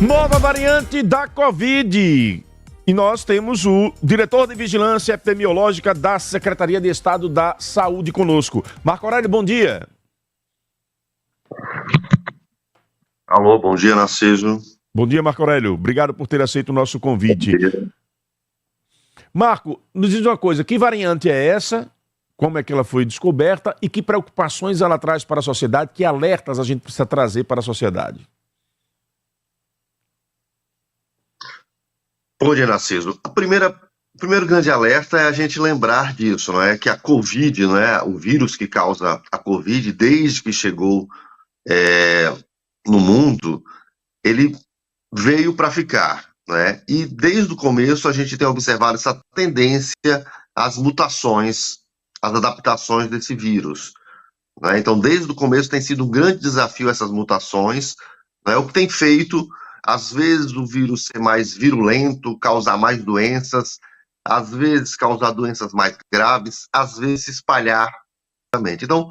Nova variante da Covid. E nós temos o diretor de Vigilância Epidemiológica da Secretaria de Estado da Saúde conosco. Marco Aurélio, bom dia. Alô, bom dia, Narciso. Bom dia, Marco Aurélio. Obrigado por ter aceito o nosso convite. Marco, nos diz uma coisa, que variante é essa? Como é que ela foi descoberta? E que preocupações ela traz para a sociedade? Que alertas a gente precisa trazer para a sociedade? Bom dia, Narciso. O primeiro grande alerta é a gente lembrar disso, não é? Que a Covid, não é? O vírus que causa a Covid, desde que chegou no mundo, ele veio para ficar, né? E desde o começo a gente tem observado essa tendência às mutações, às adaptações desse vírus, né? Então, desde o começo tem sido um grande desafio essas mutações, né? O que tem feito, às vezes, o vírus ser mais virulento, causar mais doenças, às vezes causar doenças mais graves, às vezes se espalhar também. Então,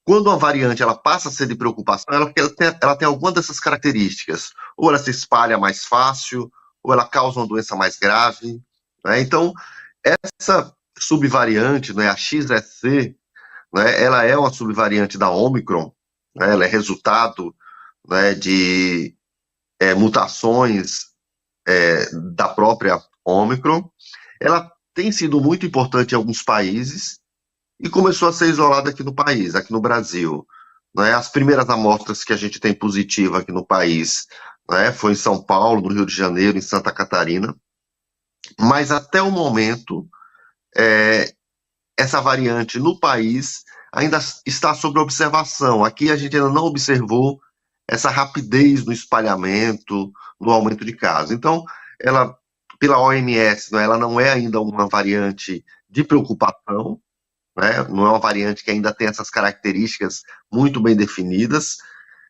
quando uma variante ela passa a ser de preocupação, ela tem alguma dessas características. Ou ela se espalha mais fácil, ou ela causa uma doença mais grave, né? Então, essa subvariante, né, a XSC, né, ela é uma subvariante da Omicron, né, ela é resultado, né, de mutações da própria Omicron. Ela tem sido muito importante em alguns países e começou a ser isolada aqui no país, aqui no Brasil, né? As primeiras amostras que a gente tem positiva aqui no país, né, foi em São Paulo, no Rio de Janeiro, em Santa Catarina, mas até o momento, essa variante no país ainda está sob observação. Aqui a gente ainda não observou essa rapidez no espalhamento, no aumento de casos. Então, ela, pela OMS, né, ela não é ainda uma variante de preocupação, né? Não é uma variante que ainda tem essas características muito bem definidas,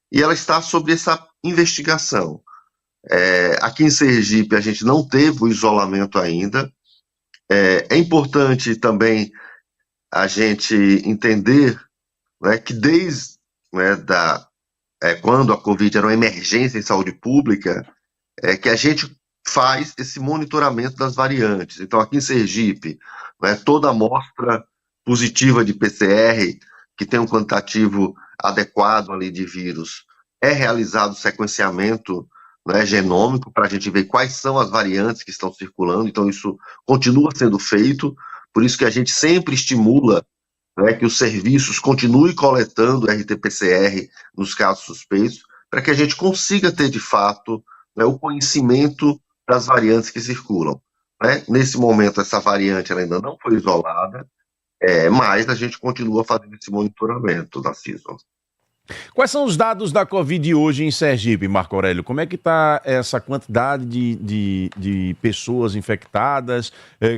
e ela está sob essa investigação. Aqui em Sergipe a gente não teve o isolamento ainda. É importante também a gente entender, né, que desde, né, quando a Covid era uma emergência em saúde pública, que a gente faz esse monitoramento das variantes. Então, aqui em Sergipe, né, toda amostra positiva de PCR, que tem um quantitativo adequado ali de vírus, é realizado sequenciamento, né, genômico, para a gente ver quais são as variantes que estão circulando. Então, isso continua sendo feito, por isso que a gente sempre estimula, né, que os serviços continuem coletando RT-PCR nos casos suspeitos, para que a gente consiga ter, de fato, né, o conhecimento das variantes que circulam, né? Nesse momento, essa variante ela ainda não foi isolada, mas a gente continua fazendo esse monitoramento, Narciso. Quais são os dados da Covid hoje em Sergipe, Marco Aurélio? Como é que está essa quantidade de pessoas infectadas?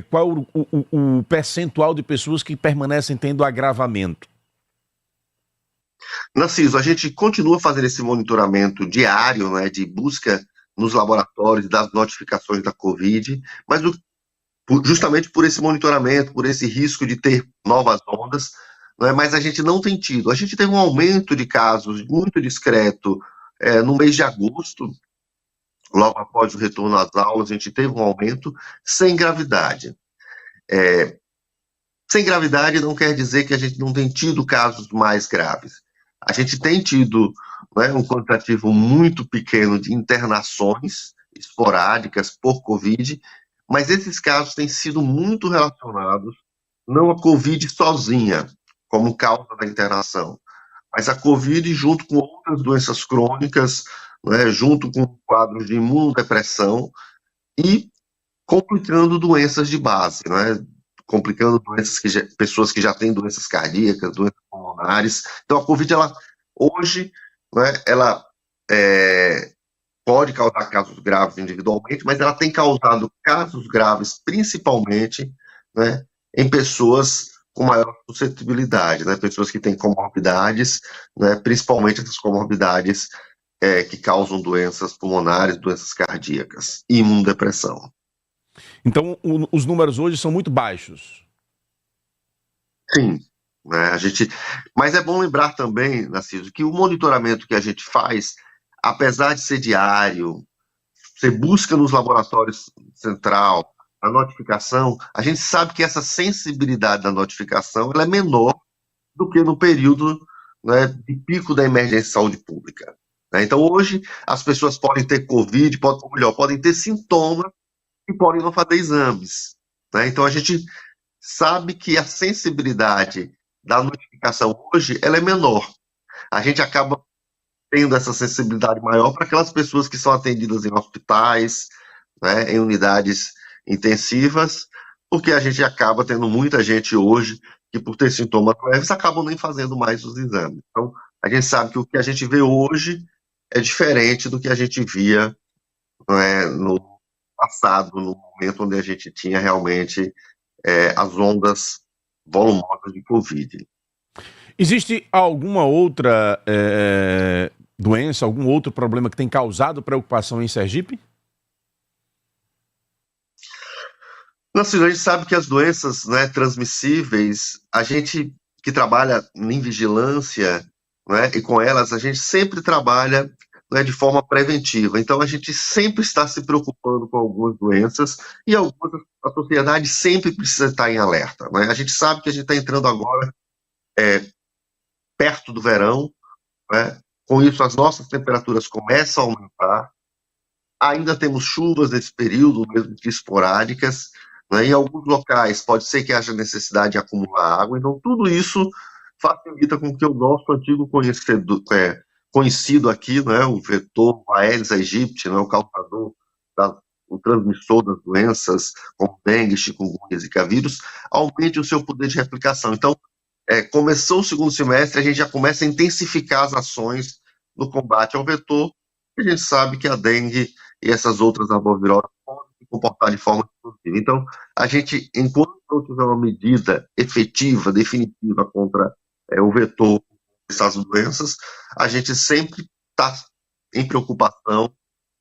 Qual o percentual de pessoas que permanecem tendo agravamento? Narciso, a gente continua fazendo esse monitoramento diário, né, de busca nos laboratórios das notificações da Covid, mas justamente por esse monitoramento, por esse risco de ter novas ondas, né, mas a gente não tem tido. A gente teve um aumento de casos muito discreto no mês de agosto, logo após o retorno às aulas, a gente teve um aumento sem gravidade. Sem gravidade não quer dizer que a gente não tem tido casos mais graves. A gente tem tido, né, um quantitativo muito pequeno de internações esporádicas por Covid, mas esses casos têm sido muito relacionados não a Covid sozinha, como causa da internação, mas a Covid junto com outras doenças crônicas, né, junto com quadros de imunodepressão e complicando doenças de base, né, complicando doenças pessoas que já têm doenças cardíacas, doenças pulmonares. Então a Covid, ela, hoje, né, ela pode causar casos graves individualmente, mas ela tem causado casos graves, principalmente, né, em pessoas com maior suscetibilidade, né, pessoas que têm comorbidades, né, principalmente essas comorbidades que causam doenças pulmonares, doenças cardíacas e imunodepressão. Então, os números hoje são muito baixos. Sim, né, mas é bom lembrar também, Narciso, que o monitoramento que a gente faz, apesar de ser diário, você busca nos laboratórios central a notificação, a gente sabe que essa sensibilidade da notificação ela é menor do que no período, né, de pico da emergência de saúde pública. Né? Então, hoje, as pessoas podem ter Covid, podem ter sintomas e podem não fazer exames. Né? Então, a gente sabe que a sensibilidade da notificação hoje ela é menor. A gente acaba tendo essa sensibilidade maior para aquelas pessoas que são atendidas em hospitais, né, em unidades intensivas, porque a gente acaba tendo muita gente hoje que, por ter sintomas leves, acabam nem fazendo mais os exames. Então, a gente sabe que o que a gente vê hoje é diferente do que a gente via, né, no passado, no momento onde a gente tinha realmente as ondas volumosas de Covid. Existe alguma outra doença, algum outro problema que tem causado preocupação em Sergipe? A gente sabe que as doenças, né, transmissíveis, a gente que trabalha em vigilância, né, e com elas a gente sempre trabalha, né, de forma preventiva. Então a gente sempre está se preocupando com algumas doenças e algumas a sociedade sempre precisa estar em alerta. Né? A gente sabe que a gente está entrando agora perto do verão, né? Com isso as nossas temperaturas começam a aumentar. Ainda temos chuvas nesse período, mesmo que esporádicas, né? Em alguns locais pode ser que haja necessidade de acumular água, então tudo isso facilita com que o nosso antigo conhecido aqui, né, o vetor, o Aedes aegypti, né, o causador, o transmissor das doenças, como dengue, chikungunya, zika vírus, aumente o seu poder de replicação. Então, começou o segundo semestre, a gente já começa a intensificar as ações no combate ao vetor, e a gente sabe que a dengue e essas outras arboviroses podem se comportar de forma exclusiva. Então, a gente, enquanto não tiver uma medida efetiva, definitiva contra o vetor dessas doenças, a gente sempre está em preocupação,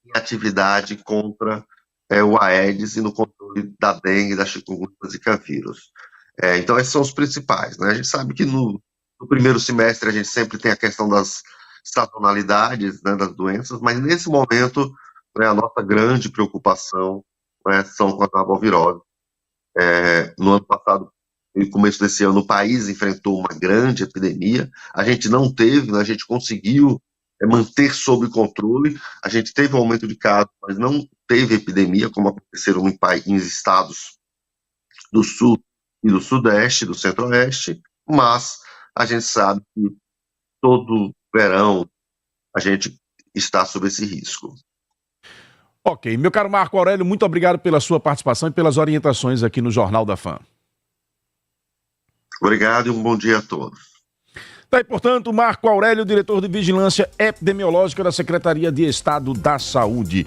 em atividade contra o Aedes e no controle da dengue, da chikungunya e da zika vírus. Então, esses são os principais. Né? A gente sabe que no primeiro semestre a gente sempre tem a questão das sazonalidades, né, das doenças, mas nesse momento, né, a nossa grande preocupação, né, são com as arboviroses. No ano passado, no começo desse ano, o país enfrentou uma grande epidemia, a gente não teve, né, a gente conseguiu manter sob controle, a gente teve um aumento de casos, mas não teve epidemia, como aconteceram em estados do sul e do sudeste, do centro-oeste, mas a gente sabe que todo verão a gente está sob esse risco. Ok, meu caro Marco Aurélio, muito obrigado pela sua participação e pelas orientações aqui no Jornal da Fam. Obrigado e um bom dia a todos. Tá aí, portanto, Marco Aurélio, diretor de Vigilância Epidemiológica da Secretaria de Estado da Saúde.